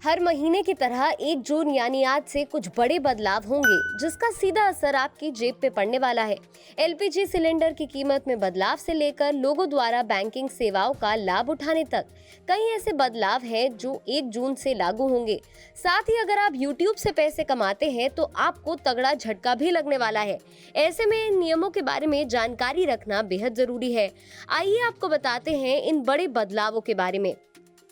हर महीने की तरह 1 जून यानी आज से कुछ बड़े बदलाव होंगे जिसका सीधा असर आपकी जेब पे पड़ने वाला है। एलपीजी सिलेंडर की कीमत में बदलाव से लेकर लोगों द्वारा बैंकिंग सेवाओं का लाभ उठाने तक कई ऐसे बदलाव हैं जो 1 जून से लागू होंगे। साथ ही अगर आप YouTube से पैसे कमाते हैं तो आपको तगड़ा झटका भी लगने वाला है। ऐसे में इन नियमों के बारे में जानकारी रखना बेहद जरूरी है। आइए आपको बताते हैं इन बड़े बदलावों के बारे में।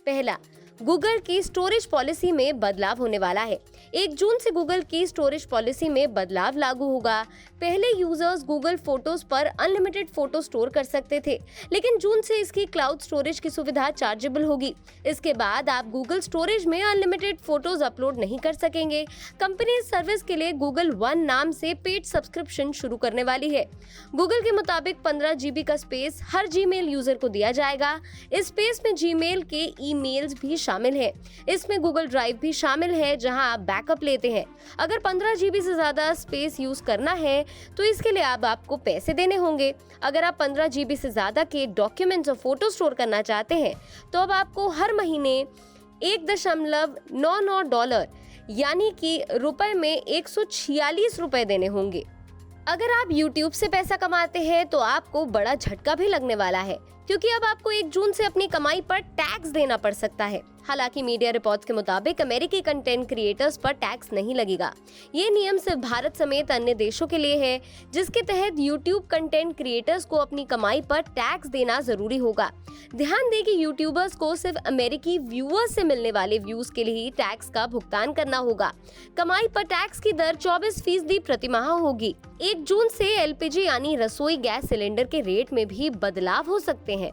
पहला, गूगल की स्टोरेज पॉलिसी में बदलाव होने वाला है। 1 जून से गूगल की स्टोरेज पॉलिसी में बदलाव लागू होगा। पहले यूजर्स गूगल फोटोज पर अनलिमिटेड फोटो स्टोर कर सकते थे, लेकिन जून से इसकी क्लाउड स्टोरेज की सुविधा चार्जेबल होगी। इसके बाद आप गूगल स्टोरेज में अनलिमिटेड फोटोज अपलोड नहीं कर सकेंगे। कंपनी इस सर्विस के लिए गूगल वन नाम से पेड सब्सक्रिप्शन शुरू करने वाली है। गूगल के मुताबिक 15 GB का स्पेस हर जीमेल यूजर को दिया जाएगा। इस स्पेस में जीमेल के ईमेल्स भी शामिल है। इसमें गूगल ड्राइव भी शामिल है जहां आप बैकअप लेते हैं। अगर 15 GB से ज्यादा स्पेस यूज करना है तो इसके लिए अब आपको पैसे देने होंगे। अगर आप 15 GB से ज्यादा के डॉक्यूमेंट्स और फोटो स्टोर करना चाहते हैं तो अब आपको हर महीने $1.99 यानी कि रुपए में 146 रुपए देने होंगे। अगर आप YouTube से पैसा कमाते हैं तो आपको बड़ा झटका भी लगने वाला है, क्योंकि अब आपको 1 जून से अपनी कमाई पर टैक्स देना पड़ सकता है। हालांकि मीडिया रिपोर्ट्स के मुताबिक अमेरिकी कंटेंट क्रिएटर्स पर टैक्स नहीं लगेगा। ये नियम सिर्फ भारत समेत अन्य देशों के लिए है, जिसके तहत YouTube कंटेंट क्रिएटर्स को अपनी कमाई पर टैक्स देना जरूरी होगा। ध्यान दें कि यूट्यूबर्स को सिर्फ अमेरिकी व्यूअर्स से मिलने वाले व्यूज के लिए ही टैक्स का भुगतान करना होगा। कमाई पर टैक्स की दर 24% प्रतिमाह होगी। 1 जून से एलपीजी यानी रसोई गैस सिलेंडर के रेट में भी बदलाव हो सकते हैं।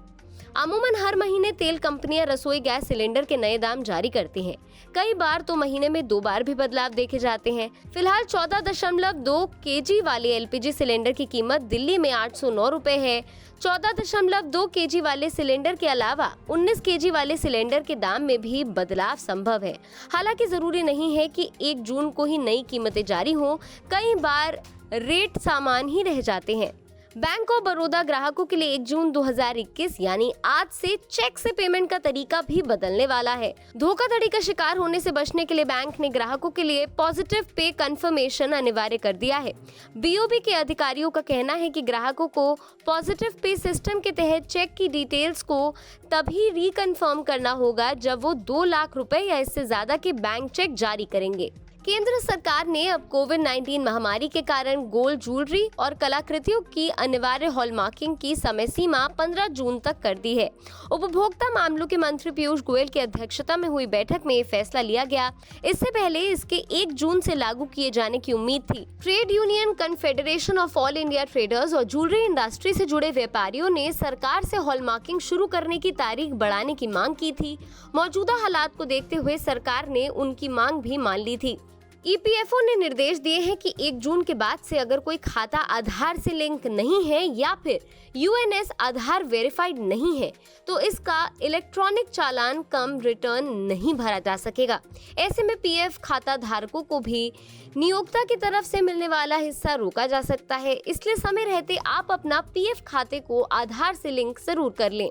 अमूमन हर महीने तेल कंपनियां रसोई गैस सिलेंडर के नए दाम जारी करती हैं। कई बार तो महीने में 2 बार भी बदलाव देखे जाते हैं। फिलहाल 14.2 kg वाले एलपीजी सिलेंडर की कीमत दिल्ली में 809 रुपए है। 14.2 kg वाले सिलेंडर के अलावा 19 kg वाले सिलेंडर के दाम में भी बदलाव संभव है। हालांकि जरूरी नहीं है कि 1 जून को ही नई कीमतें जारी हों। कई बार रेट समान ही रह जाते हैं। बैंक ऑफ बड़ौदा ग्राहकों के लिए 1 जून 2021 यानी आज से चेक से पेमेंट का तरीका भी बदलने वाला है। धोखाधड़ी का शिकार होने से बचने के लिए बैंक ने ग्राहकों के लिए पॉजिटिव पे कंफर्मेशन अनिवार्य कर दिया है। बीओबी के अधिकारियों का कहना है कि ग्राहकों को पॉजिटिव पे सिस्टम के तहत चेक की डिटेल्स को तभी रिकन्फर्म करना होगा जब वो 2 लाख रुपए या इससे ज्यादा के बैंक चेक जारी करेंगे। केंद्र सरकार ने अब कोविड-19 महामारी के कारण गोल्ड ज्वेलरी और कलाकृतियों की अनिवार्य हॉलमार्किंग की समय सीमा 15 जून तक कर दी है। उपभोक्ता मामलों के मंत्री पीयूष गोयल की अध्यक्षता में हुई बैठक में ये फैसला लिया गया। इससे पहले इसके 1 जून से लागू किए जाने की उम्मीद थी। Trade union confederation of all India traders और ज्वेलरी इंडस्ट्री से जुड़े व्यापारियों ने सरकार से हॉलमार्किंग शुरू करने की तारीख बढ़ाने की मांग की थी। मौजूदा हालात को देखते हुए सरकार ने उनकी मांग भी मान ली थी। ईपीएफओ ने निर्देश दिए हैं कि 1 जून के बाद से अगर कोई खाता आधार से लिंक नहीं है या फिर यूएनएस आधार वेरीफाइड नहीं है तो इसका इलेक्ट्रॉनिक चालान कम रिटर्न नहीं भरा जा सकेगा। ऐसे में पीएफ खाता धारकों को भी नियोक्ता की तरफ से मिलने वाला हिस्सा रोका जा सकता है। इसलिए समय रहते आप अपना पीएफ खाते को आधार से लिंक जरूर कर लें।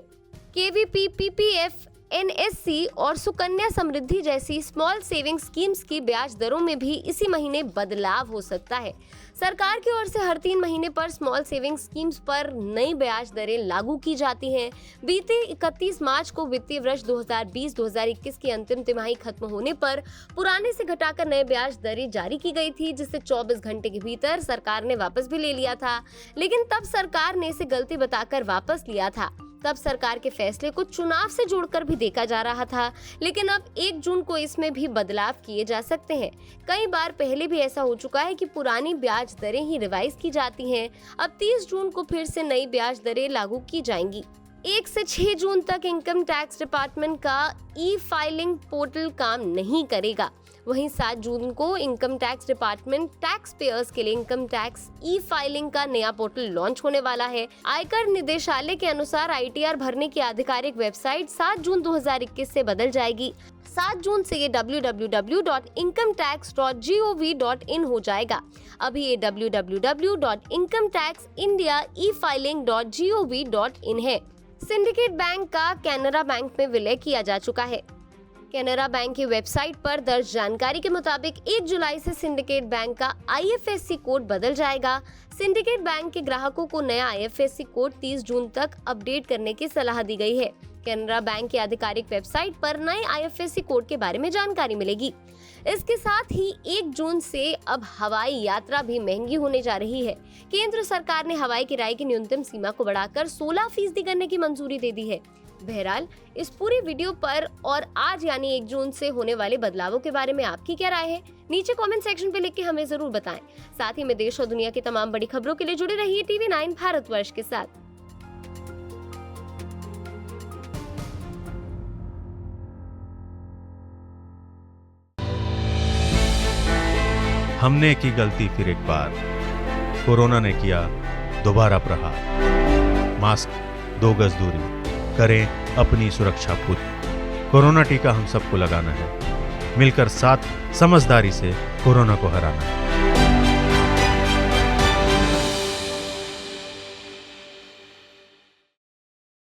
केवीपी, पीपीएफ, एनएससी और सुकन्या समृद्धि जैसी स्मॉल सेविंग स्कीम्स की ब्याज दरों में भी इसी महीने बदलाव हो सकता है। सरकार की ओर से हर 3 महीने पर स्मॉल सेविंग स्कीम्स पर नई ब्याज दरें लागू की जाती हैं। बीते 31 मार्च को वित्तीय वर्ष 2020-2021 की अंतिम तिमाही खत्म होने पर पुराने से घटाकर नए ब्याज दरें जारी की गई थी, जिसे 24 घंटे के भीतर सरकार ने वापस भी ले लिया था। लेकिन तब सरकार ने इसे गलती बताकर वापस लिया था। तब सरकार के फैसले को चुनाव से जोड़कर भी देखा जा रहा था, लेकिन अब 1 जून को इसमें भी बदलाव किए जा सकते हैं। कई बार पहले भी ऐसा हो चुका है कि पुरानी ब्याज दरें ही रिवाइज की जाती हैं। अब 30 जून को फिर से नई ब्याज दरें लागू की जाएंगी। 1 से 6 जून तक इनकम टैक्स डिपार्टमेंट का ई फाइलिंग पोर्टल काम नहीं करेगा। वहीं 7 जून को income tax department tax payers के लिए इनकम टैक्स ई फाइलिंग का नया पोर्टल लॉन्च होने वाला है। आयकर निदेशालय के अनुसार आईटीआर भरने की आधिकारिक वेबसाइट 7 जून 2021 से बदल जाएगी। 7 जून से ये www.incometax.gov.in हो जाएगा। अभी ये www.incometaxindiaefiling.gov.in है। सिंडिकेट बैंक का कैनरा बैंक में विलय किया जा चुका है। कैनरा बैंक की वेबसाइट पर दर्ज जानकारी के मुताबिक 1 जुलाई से सिंडिकेट बैंक का IFSC कोड बदल जाएगा। सिंडिकेट बैंक के ग्राहकों को नया IFSC कोड 30 जून तक अपडेट करने की सलाह दी गई है। कैनरा बैंक की आधिकारिक वेबसाइट पर नए IFSC कोड के बारे में जानकारी मिलेगी। इसके साथ ही 1 जून से अब हवाई यात्रा भी महंगी होने जा रही है। केंद्र सरकार ने हवाई किराए की न्यूनतम सीमा को बढ़ाकर 16% करने की मंजूरी दे दी है। बहरहाल, इस पूरी वीडियो पर और आज यानी 1 जून से होने वाले बदलावों के बारे में आपकी क्या राय है? नीचे कमेंट सेक्शन पे लिख के हमें जरूर बताएं। साथ ही में देश और दुनिया की तमाम बड़ी खबरों के लिए जुड़े रहिए TV9 भारतवर्ष के साथ। हमने की गलती फिर एक बार, कोरोना ने किया दोबारा प्रहार। मास्क, 2 गज दूरी, करें अपनी सुरक्षा खुद। कोरोना टीका हम सबको लगाना है, मिलकर साथ समझदारी से कोरोना को हराना है।